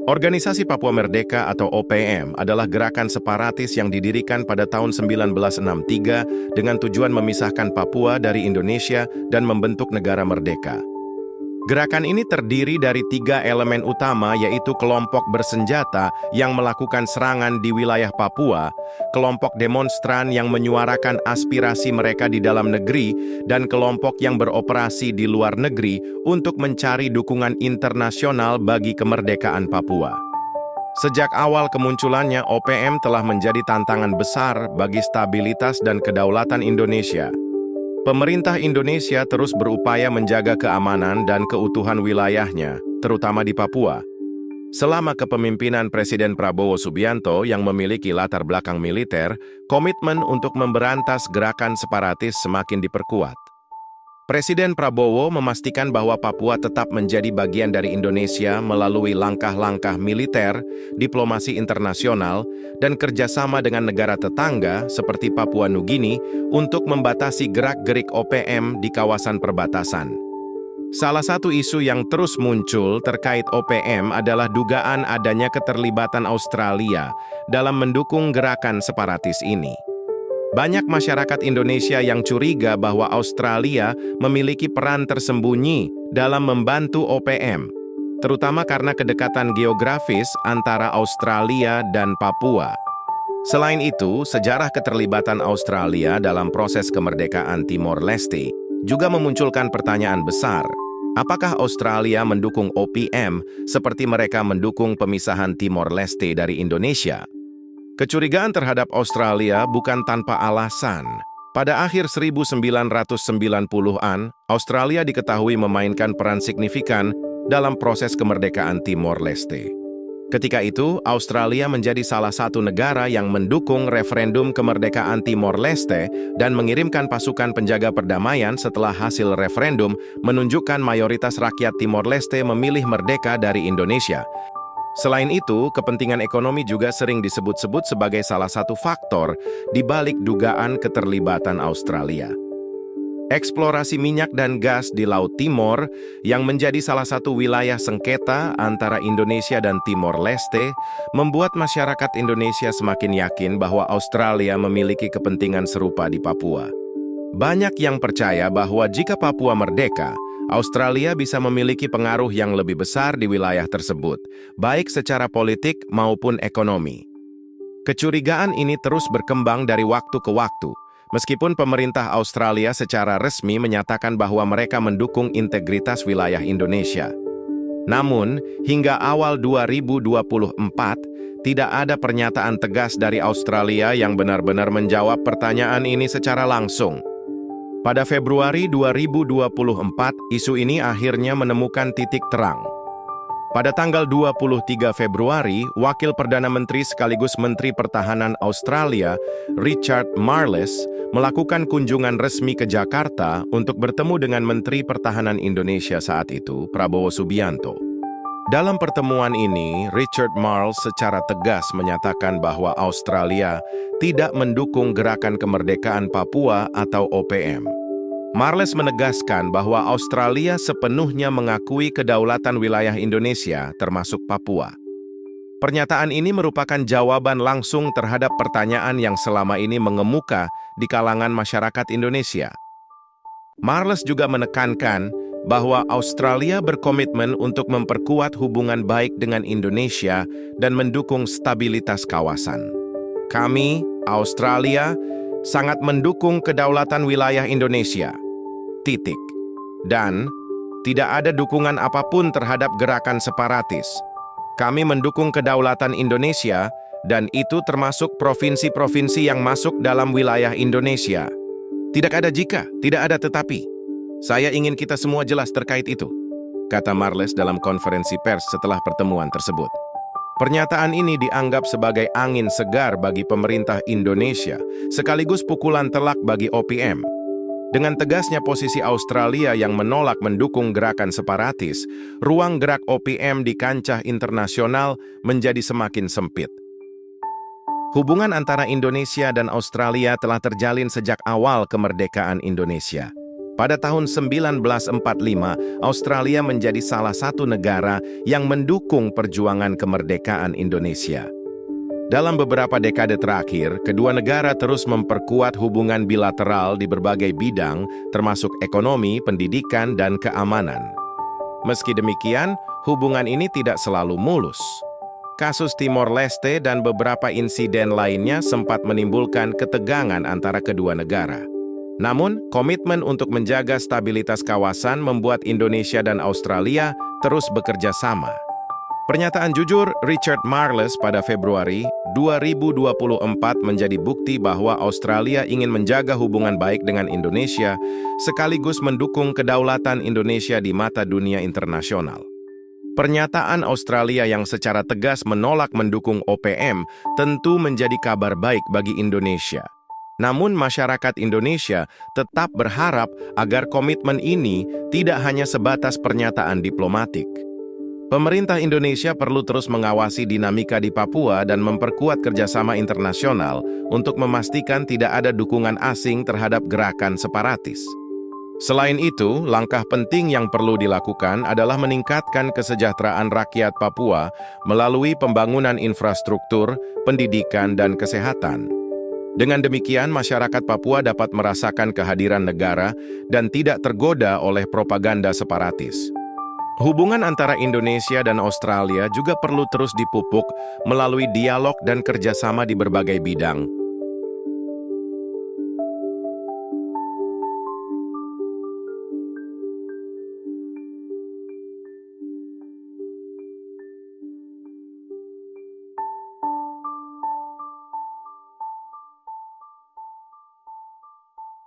Organisasi Papua Merdeka atau OPM adalah gerakan separatis yang didirikan pada tahun 1963 dengan tujuan memisahkan Papua dari Indonesia dan membentuk negara merdeka. Gerakan ini terdiri dari 3 elemen utama, yaitu kelompok bersenjata yang melakukan serangan di wilayah Papua, kelompok demonstran yang menyuarakan aspirasi mereka di dalam negeri, dan kelompok yang beroperasi di luar negeri untuk mencari dukungan internasional bagi kemerdekaan Papua. Sejak awal kemunculannya, OPM telah menjadi tantangan besar bagi stabilitas dan kedaulatan Indonesia. Pemerintah Indonesia terus berupaya menjaga keamanan dan keutuhan wilayahnya, terutama di Papua. Selama kepemimpinan Presiden Prabowo Subianto yang memiliki latar belakang militer, komitmen untuk memberantas gerakan separatis semakin diperkuat. Presiden Prabowo memastikan bahwa Papua tetap menjadi bagian dari Indonesia melalui langkah-langkah militer, diplomasi internasional, dan kerjasama dengan negara tetangga seperti Papua Nugini untuk membatasi gerak-gerik OPM di kawasan perbatasan. Salah satu isu yang terus muncul terkait OPM adalah dugaan adanya keterlibatan Australia dalam mendukung gerakan separatis ini. Banyak masyarakat Indonesia yang curiga bahwa Australia memiliki peran tersembunyi dalam membantu OPM, terutama karena kedekatan geografis antara Australia dan Papua. Selain itu, sejarah keterlibatan Australia dalam proses kemerdekaan Timor Leste juga memunculkan pertanyaan besar. Apakah Australia mendukung OPM seperti mereka mendukung pemisahan Timor Leste dari Indonesia? Kecurigaan terhadap Australia bukan tanpa alasan. Pada akhir 1990-an, Australia diketahui memainkan peran signifikan dalam proses kemerdekaan Timor Leste. Ketika itu, Australia menjadi salah satu negara yang mendukung referendum kemerdekaan Timor Leste dan mengirimkan pasukan penjaga perdamaian setelah hasil referendum menunjukkan mayoritas rakyat Timor Leste memilih merdeka dari Indonesia. Selain itu, kepentingan ekonomi juga sering disebut-sebut sebagai salah satu faktor di balik dugaan keterlibatan Australia. Eksplorasi minyak dan gas di Laut Timor, yang menjadi salah satu wilayah sengketa antara Indonesia dan Timor Leste, membuat masyarakat Indonesia semakin yakin bahwa Australia memiliki kepentingan serupa di Papua. Banyak yang percaya bahwa jika Papua merdeka, Australia bisa memiliki pengaruh yang lebih besar di wilayah tersebut, baik secara politik maupun ekonomi. Kecurigaan ini terus berkembang dari waktu ke waktu, meskipun pemerintah Australia secara resmi menyatakan bahwa mereka mendukung integritas wilayah Indonesia. Namun, hingga awal 2024, tidak ada pernyataan tegas dari Australia yang benar-benar menjawab pertanyaan ini secara langsung. Pada Februari 2024, isu ini akhirnya menemukan titik terang. Pada tanggal 23 Februari, Wakil Perdana Menteri sekaligus Menteri Pertahanan Australia, Richard Marles, melakukan kunjungan resmi ke Jakarta untuk bertemu dengan Menteri Pertahanan Indonesia saat itu, Prabowo Subianto. Dalam pertemuan ini, Richard Marles secara tegas menyatakan bahwa Australia tidak mendukung gerakan kemerdekaan Papua atau OPM. Marles menegaskan bahwa Australia sepenuhnya mengakui kedaulatan wilayah Indonesia, termasuk Papua. Pernyataan ini merupakan jawaban langsung terhadap pertanyaan yang selama ini mengemuka di kalangan masyarakat Indonesia. Marles juga menekankan bahwa Australia berkomitmen untuk memperkuat hubungan baik dengan Indonesia dan mendukung stabilitas kawasan. Kami, Australia, sangat mendukung kedaulatan wilayah Indonesia. Titik. Dan tidak ada dukungan apapun terhadap gerakan separatis. Kami mendukung kedaulatan Indonesia dan itu termasuk provinsi-provinsi yang masuk dalam wilayah Indonesia. Tidak ada jika, tidak ada tetapi. Saya ingin kita semua jelas terkait itu, kata Marles dalam konferensi pers setelah pertemuan tersebut. Pernyataan ini dianggap sebagai angin segar bagi pemerintah Indonesia, sekaligus pukulan telak bagi OPM. Dengan tegasnya posisi Australia yang menolak mendukung gerakan separatis, ruang gerak OPM di kancah internasional menjadi semakin sempit. Hubungan antara Indonesia dan Australia telah terjalin sejak awal kemerdekaan Indonesia. Pada tahun 1945, Australia menjadi salah satu negara yang mendukung perjuangan kemerdekaan Indonesia. Dalam beberapa dekade terakhir, kedua negara terus memperkuat hubungan bilateral di berbagai bidang, termasuk ekonomi, pendidikan, dan keamanan. Meski demikian, hubungan ini tidak selalu mulus. Kasus Timor Leste dan beberapa insiden lainnya sempat menimbulkan ketegangan antara kedua negara. Namun, komitmen untuk menjaga stabilitas kawasan membuat Indonesia dan Australia terus bekerja sama. Pernyataan jujur Richard Marles pada Februari 2024 menjadi bukti bahwa Australia ingin menjaga hubungan baik dengan Indonesia, sekaligus mendukung kedaulatan Indonesia di mata dunia internasional. Pernyataan Australia yang secara tegas menolak mendukung OPM tentu menjadi kabar baik bagi Indonesia. Namun masyarakat Indonesia tetap berharap agar komitmen ini tidak hanya sebatas pernyataan diplomatik. Pemerintah Indonesia perlu terus mengawasi dinamika di Papua dan memperkuat kerjasama internasional untuk memastikan tidak ada dukungan asing terhadap gerakan separatis. Selain itu, langkah penting yang perlu dilakukan adalah meningkatkan kesejahteraan rakyat Papua melalui pembangunan infrastruktur, pendidikan, dan kesehatan. Dengan demikian, masyarakat Papua dapat merasakan kehadiran negara dan tidak tergoda oleh propaganda separatis. Hubungan antara Indonesia dan Australia juga perlu terus dipupuk melalui dialog dan kerjasama di berbagai bidang,